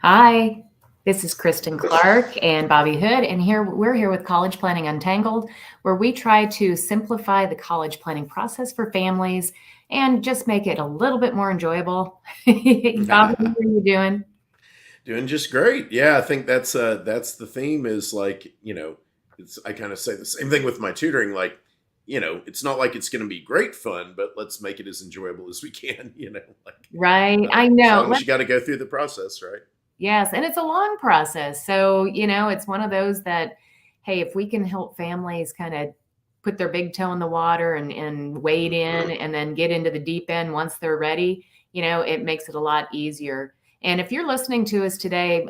Hi, this is Kristin Clark and Bobby Hood, and we're here with College Planning Untangled, where we try to simplify the college planning process for families and just make it a little bit more enjoyable. Bobby, how are you doing? Doing just great. Yeah, I think that's the theme is like, it's I kind of say the same thing with my tutoring like, it's not like it's going to be great fun, but let's make it as enjoyable as we can, like Right, I as know. long as you got to go through the process, right? Yes, and it's a long process. So, it's one of those that, hey, if we can help families kind of put their big toe in the water and wade in and then get into the deep end once they're ready, it makes it a lot easier. And if you're listening to us today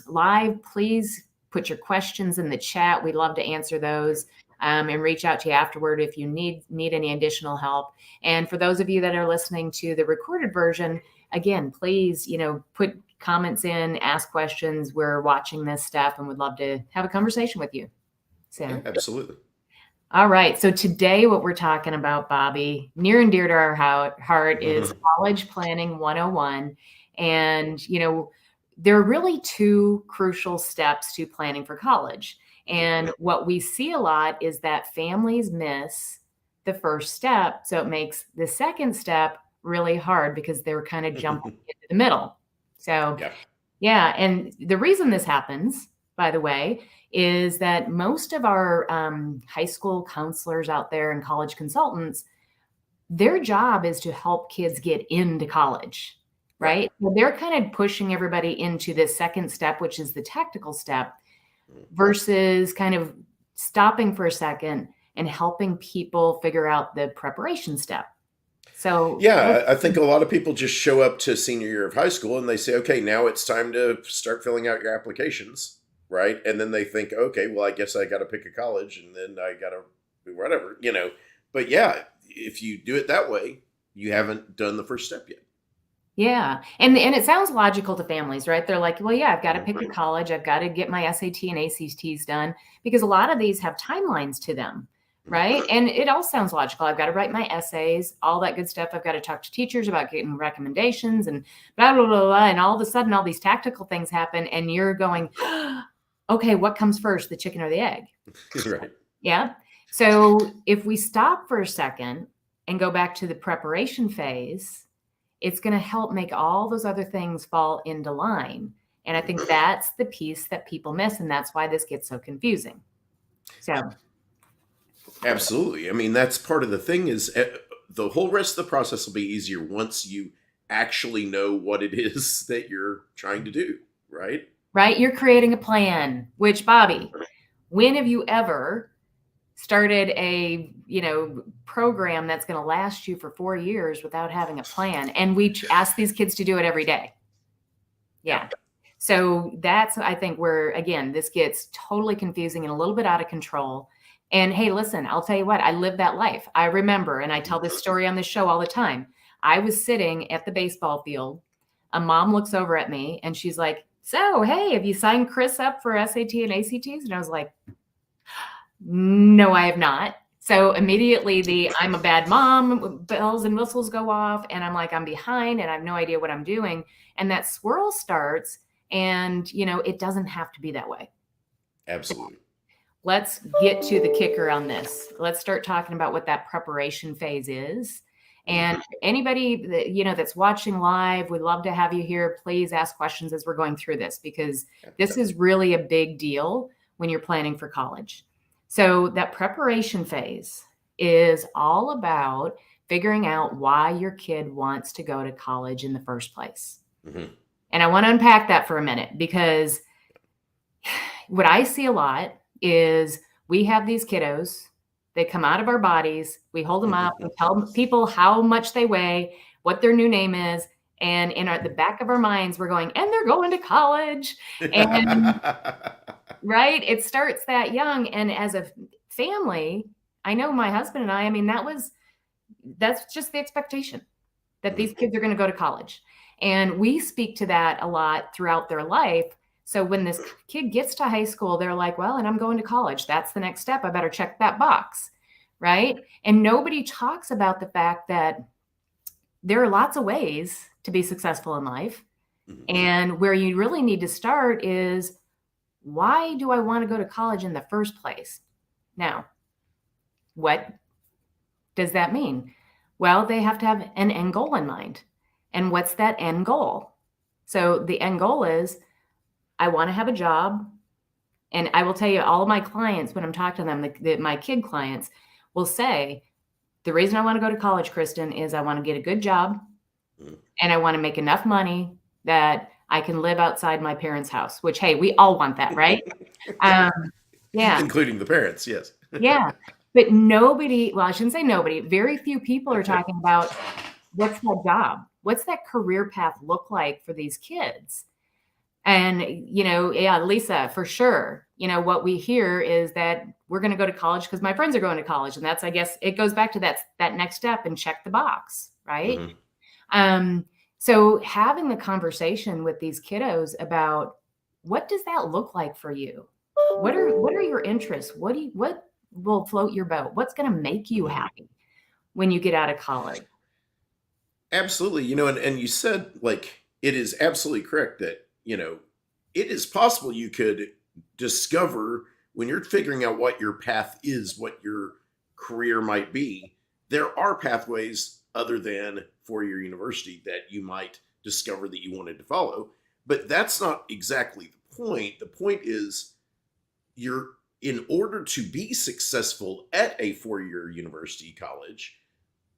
live, please put your questions in the chat. We'd love to answer those. And reach out to you afterward if you need any additional help. And for those of you that are listening to the recorded version, again, please, put comments in, ask questions. We're watching this stuff and would love to have a conversation with you. Yeah, So, absolutely. all right. So today, what we're talking about, Bobby, near and dear to our heart, is college planning 101. And, there are really two crucial steps to planning for college. And what we see a lot is that families miss the first step. So it makes the second step really hard because they're kind of jumping into the middle. So, Yeah. yeah, and the reason this happens, by the way, is that most of our high school counselors out there and college consultants, their job is to help kids get into college, Right. right? So they're kind of pushing everybody into this second step, which is the tactical step, versus kind of stopping for a second and helping people figure out the preparation step. So, Yeah, I think a lot of people just show up to senior year of high school and they say, okay, now it's time to start filling out your applications, right? And then they think, okay, well, I guess I got to pick a college and then I got to do whatever. But yeah, if you do it that way, you haven't done the first step yet. yeah, and it sounds logical to families, right? They're like, "Well, yeah, I've gotta Mhm. pick a college, I've gotta get my SAT and ACTs done," because a lot of these have timelines to them, right? And it all sounds logical. I've gotta write my essays, all that good stuff. I've gotta talk to teachers about getting recommendations and blah, blah, blah, blah, and all of a sudden, all these tactical things happen, and you're going, "Okay, what comes first, the chicken or the egg?" Right. Yeah. So, if we stop for a second and go back to the preparation phase, it's going to help make all those other things fall into line. And I think that's the piece that people miss. And that's why this gets so confusing. So, Absolutely. I mean, that's part of the thing is the whole rest of the process will be easier once you actually know what it is that you're trying to do, right? right, you're creating a plan, which, Bobby, when have you ever started a program that's going to last you for 4 years without having a plan? And we ask these kids to do it every day. Yeah. Yeah. So that's, I think, where, again, this gets totally confusing and a little bit out of control. And hey, listen, I'll tell you what, I lived that life. I remember, and I tell this story on this show all the time. I was sitting at the baseball field. A mom looks over at me and she's like, "So, hey, have you signed Chris up for SAT and ACTs?" And I was like, "No, I have not." So immediately the I'm a bad mom bells and whistles go off, and I'm like, I'm behind and I have no idea what I'm doing. And that swirl starts, and it doesn't have to be that way. Absolutely. Let's get to the kicker on this. Let's start talking about what that preparation phase is. And anybody that that's watching live, we'd love to have you here. Please ask questions as we're going through this because Yeah. this is really a big deal when you're planning for college. So that preparation phase is all about figuring out why your kid wants to go to college in the first place. Mhm. And I want to unpack that for a minute because what I see a lot is we have these kiddos, they come out of our bodies, we hold them up, we tell people how much they weigh, what their new name is, and in the back of our minds, we're going, and they're going to college. And right, it starts that young. And as a family, I know my husband and I mean, that's just the expectation that these kids are going to go to college. And we speak to that a lot throughout their life. So when this kid gets to high school, they're like, well, and I'm going to college. That's the next step. I better check that box. Right. And nobody talks about the fact that there are lots of ways to be successful in life. Mhm. And where you really need to start is, why do I want to go to college in the first place? Now, what does that mean? Well, they have to have an end goal in mind. And what's that end goal? So the end goal is, I want to have a job. And I will tell you, all of my clients, when I'm talking to them, my kid clients will say, the reason I want to go to college, Kristin, is I want to get a good job Mhm. and I want to make enough money that I can live outside my parents' house, which, hey, we all want that, right? Um, yeah, Including the parents, yes. yeah. But nobody, well, I shouldn't say nobody, very few people are talking about, what's that job? What's that career path look like for these kids? And, yeah, Lisa, for sure. What we hear is that we're going to go to college because my friends are going to college. And that's, I guess, it goes back to that next step and check the box, right? Mhm. Um, so having the conversation with these kiddos about, what does that look like for you? What are your interests? What will float your boat? What's going to make you Mhm. happy when you get out of college? Absolutely. And you said, like, it is absolutely correct that, it is possible you could discover when you're figuring out what your path is, what your career might be, there are pathways other than four-year university that you might discover that you wanted to follow. But that's not exactly the point. The point is, you're in order to be successful at a four-year university college,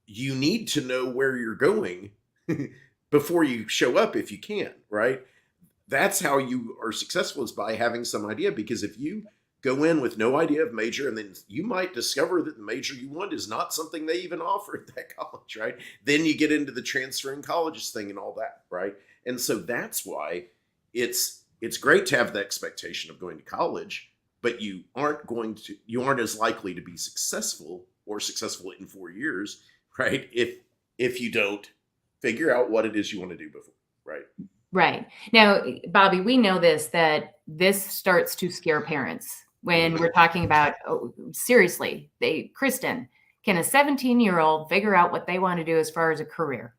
you need to know where you're going before you show up if you can, right? That's how you are successful, is by having some idea. Because if you go in with no idea of major, and then you might discover that the major you want is not something they even offer at that college, right? Then you get into the transferring colleges thing and all that, right? And so that's why it's great to have the expectation of going to college, but you aren't as likely to be successful or successful in 4 years, right? If you don't figure out what it is you want to do before, right? Right. Now, Bobby, we know that this starts to scare parents when Mhm. we're talking about, oh, seriously, Kristin, can a 17-year-old figure out what they want to do as far as a career?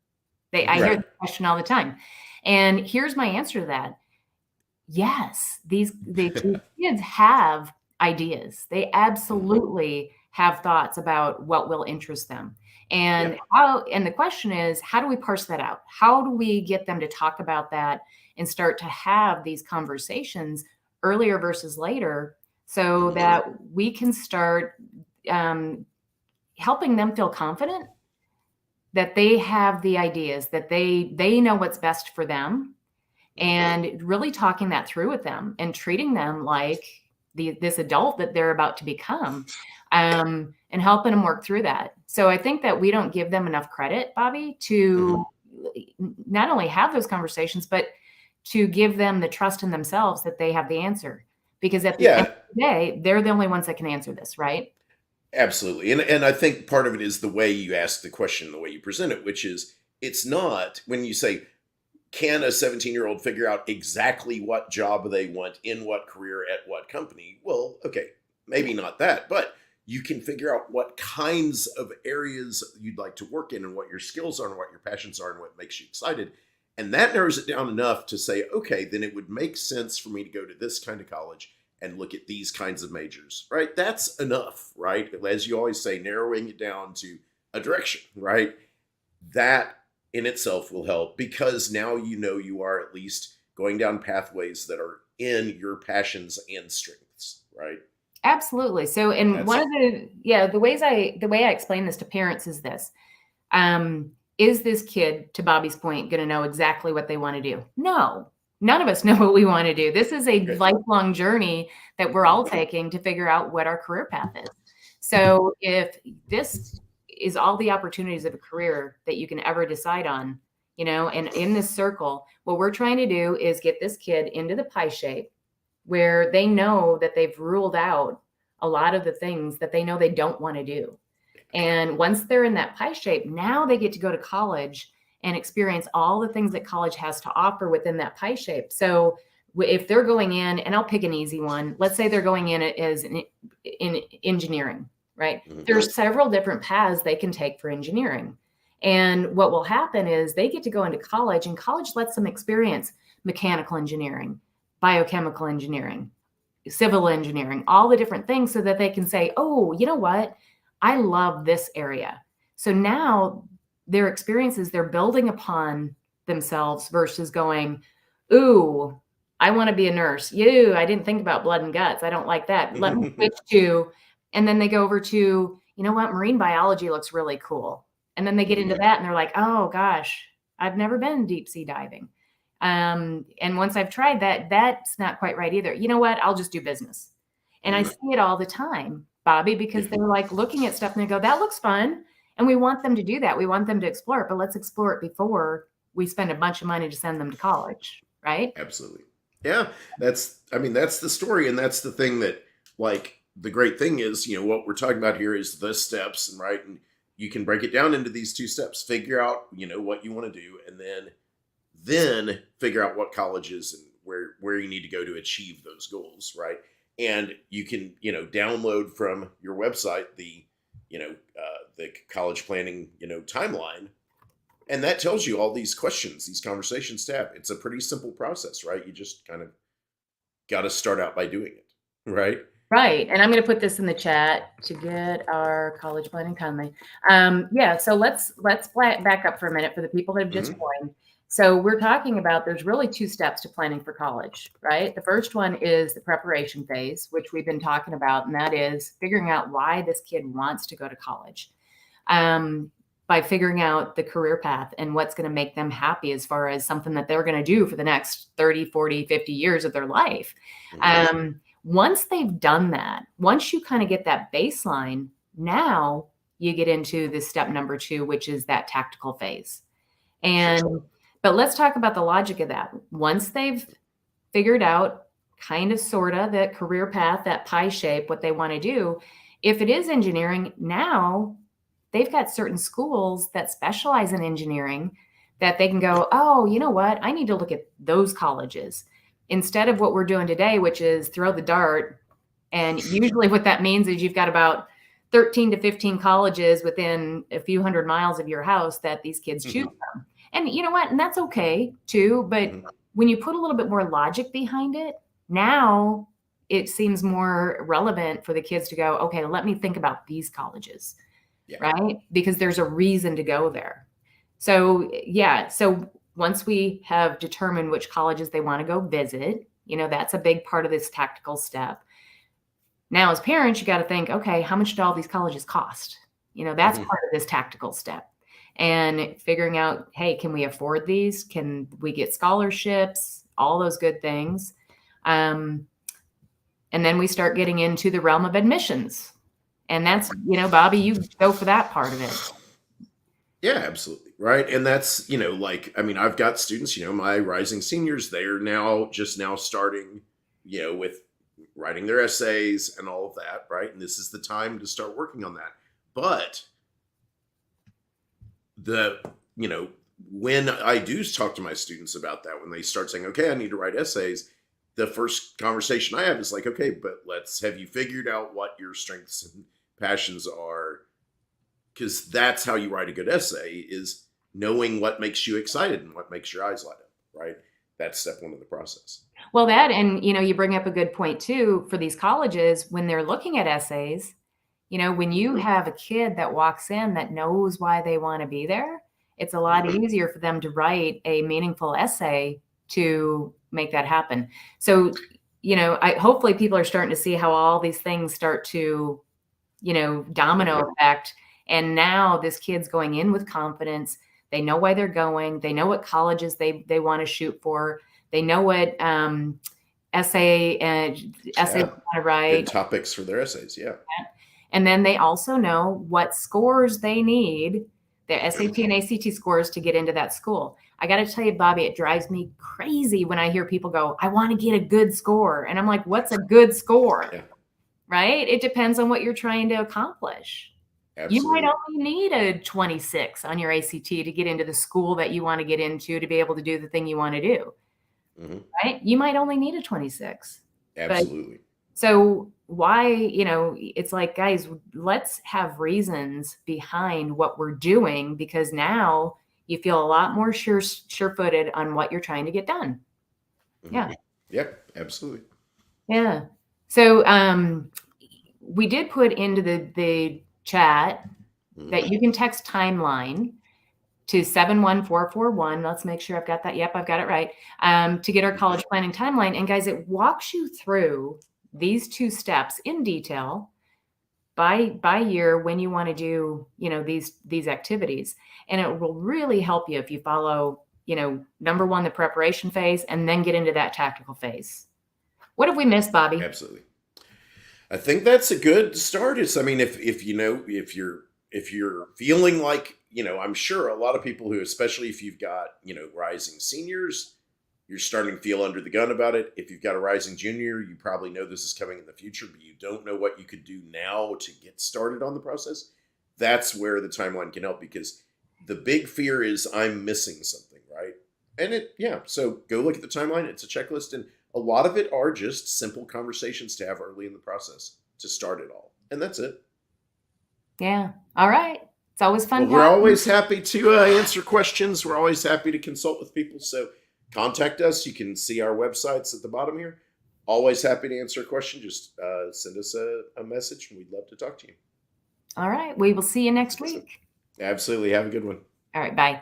I hear Right. the question all the time. And here's my answer to that. Yes, these kids have ideas. They Mhm. absolutely have thoughts about what will interest them. Yeah. And the question is, how do we parse that out? How do we get them to talk about that and start to have these conversations earlier versus later, so Mhm. that we can start um, helping them feel confident that they have the ideas, that they know what's best for them, Mhm. and really talking that through with them and treating them like this adult that they're about to become, and helping them work through that. So I think that we don't give them enough credit, Bobby, Mhm. to not only have those conversations, but to give them the trust in themselves that they have the answer. Because at the end Yeah, of the day, they're the only ones that can answer this, right? absolutely. And I think part of it is the way you ask the question, the way you present it, which is, it's not when you say, can a 17-year-old figure out exactly what job they want in what career at what company? Well, okay, maybe not that, but you can figure out what kinds of areas you'd like to work in and what your skills are and what your passions are and what makes you excited. And that narrows it down enough to say, okay, then it would make sense for me to go to this kind of college and look at these kinds of majors, right? That's enough, right? As you always say, narrowing it down to a direction, right? That in itself will help, because now you are at least going down pathways that are in your passions and strengths, right? Absolutely. So, and one That's of the way I explain this to parents is this. Is this kid, to Bobby's point, going to know exactly what they want to do? No, none of us know what we want to do. This is a okay. lifelong journey that we're all Mhm. taking to figure out what our career path is. So if this is all the opportunities of a career that you can ever decide on, and in this circle, what we're trying to do is get this kid into the pie shape where they know that they've ruled out a lot of the things that they know they don't want to do. And once they're in that pie shape, now they get to go to college and experience all the things that college has to offer within that pie shape. So if they're going in, and I'll pick an easy one, let's say they're going in as in engineering, right? Mhm. There's several different paths they can take for engineering. And what will happen is they get to go into college, and college lets them experience. mechanical engineering, biochemical engineering, civil engineering, all the different things so that they can say, oh, you know what? I love this area. So now their experiences, they're building upon themselves versus going, ooh, I want to be a nurse. You, I didn't think about blood and guts. I don't like that. Let me switch to, and then they go over to, you know what? Marine biology looks really cool. And then they get into that and they're like, oh gosh, I've never been deep sea diving. And once I've tried that, that's not quite right either. You know what? I'll just do business. And I see it all the time, Bobby, because they're like looking at stuff and they go, that looks fun. And we want them to do that. We want them to explore it, but let's explore it before we spend a bunch of money to send them to college. Right. Absolutely. Yeah. That's the story. And that's the thing that, like, the great thing is, what we're talking about here is the steps, and right. And you can break it down into these 2 steps, figure out, what you want to do, and then figure out what colleges and where you need to go to achieve those goals. Right. And you can, download from your website the college planning, timeline. And that tells you all these questions, these conversations to have. It's a pretty simple process, right? You just kind of got to start out by doing it, right? Right. And I'm going to put this in the chat to get our college planning timeline. Yeah. So let's back up for a minute for the people that have just joined. So we're talking about, there's really 2 steps to planning for college, right? The first one is the preparation phase, which we've been talking about, and that is figuring out why this kid wants to go to college. By figuring out the career path and what's going to make them happy as far as something that they're going to do for the next 30, 40, 50 years of their life. Once they've done that, once you kind of get that baseline, now you get into the step number 2, which is that tactical phase. But let's talk about the logic of that. Once they've figured out kind of, sort of, that career path, that pie shape, what they want to do, if it is engineering, now they've got certain schools that specialize in engineering that they can go, oh, you know what? I need to look at those colleges instead of what we're doing today, which is throw the dart. And usually what that means is you've got about 13 to 15 colleges within a few hundred miles of your house that these kids choose from. And you know what? And that's okay too. But when you put a little bit more logic behind it, now it seems more relevant for the kids to go, okay, let me think about these colleges. Yeah. Right? Because there's a reason to go there. So, yeah. So once we have determined which colleges they want to go visit, that's a big part of this tactical step. Now, as parents, you got to think, okay, how much do all these colleges cost? That's part of this tactical step. And figuring out, hey, can we afford these? Can we get scholarships? All those good things. And then we start getting into the realm of admissions. And that's, Bobby, you go for that part of it. Yeah, absolutely. Right. And that's, I've got students, my rising seniors, they're now starting, with writing their essays and all of that. Right. And this is the time to start working on that. But when I do talk to my students about that, when they start saying, okay, I need to write essays, the first conversation I have is like, okay, but have you figured out what your strengths and passions are? Because that's how you write a good essay, is knowing what makes you excited and what makes your eyes light up, right? That's step 1 of the process. Well, and you bring up a good point too, for these colleges, when they're looking at essays, when you have a kid that walks in that knows why they want to be there, it's a lot easier for them to write a meaningful essay to make that happen. So, hopefully people are starting to see how all these things start to, domino effect. And now this kid's going in with confidence. They know why they're going. They know what colleges they want to shoot for. They know what essay want to write. Good topics for their essays, yeah. And then they also know what scores they need, their SAT and ACT scores, to get into that school. I got to tell you, Bobby, it drives me crazy when I hear people go, I want to get a good score. And I'm like, what's a good score? Yeah. Right? It depends on what you're trying to accomplish. Absolutely. You might only need a 26 on your ACT to get into the school that you want to get into, to be able to do the thing you want to do. Right? You might only need a 26. Absolutely. So why, it's like, guys, let's have reasons behind what we're doing, because now you feel a lot more sure-footed on what you're trying to get done. Yeah. Yep, absolutely. Yeah. So we did put into the chat Mhm. that you can text timeline to 71441. Let's make sure I've got that. Yep, I've got it right. To get our college planning timeline. And guys, it walks you through these 2 steps in detail by year when you want to do, these activities. And it will really help you if you follow, number 1, the preparation phase, and then get into that tactical phase. What have we missed, Bobby? Absolutely. I think that's a good start. Is I mean, if you're feeling like I'm sure a lot of people who, especially if you've got rising seniors, you're starting to feel under the gun about it. If you've got a rising junior, you probably know this is coming in the future, but you don't know what you could do now to get started on the process. That's where the timeline can help because the big fear is I'm missing something, right? And so go look at the timeline. It's a checklist, and a lot of it are just simple conversations to have early in the process to start it all. And that's it. Yeah. All right. It's always Well, fun we're talking. always happy to answer questions. We're always happy to consult with people. So contact us. You can see our websites at the bottom here. Always happy to answer a question. Just send us a message and we'd love to talk to you. All right. We will see you next week. Absolutely. Have a good one. All right. Bye.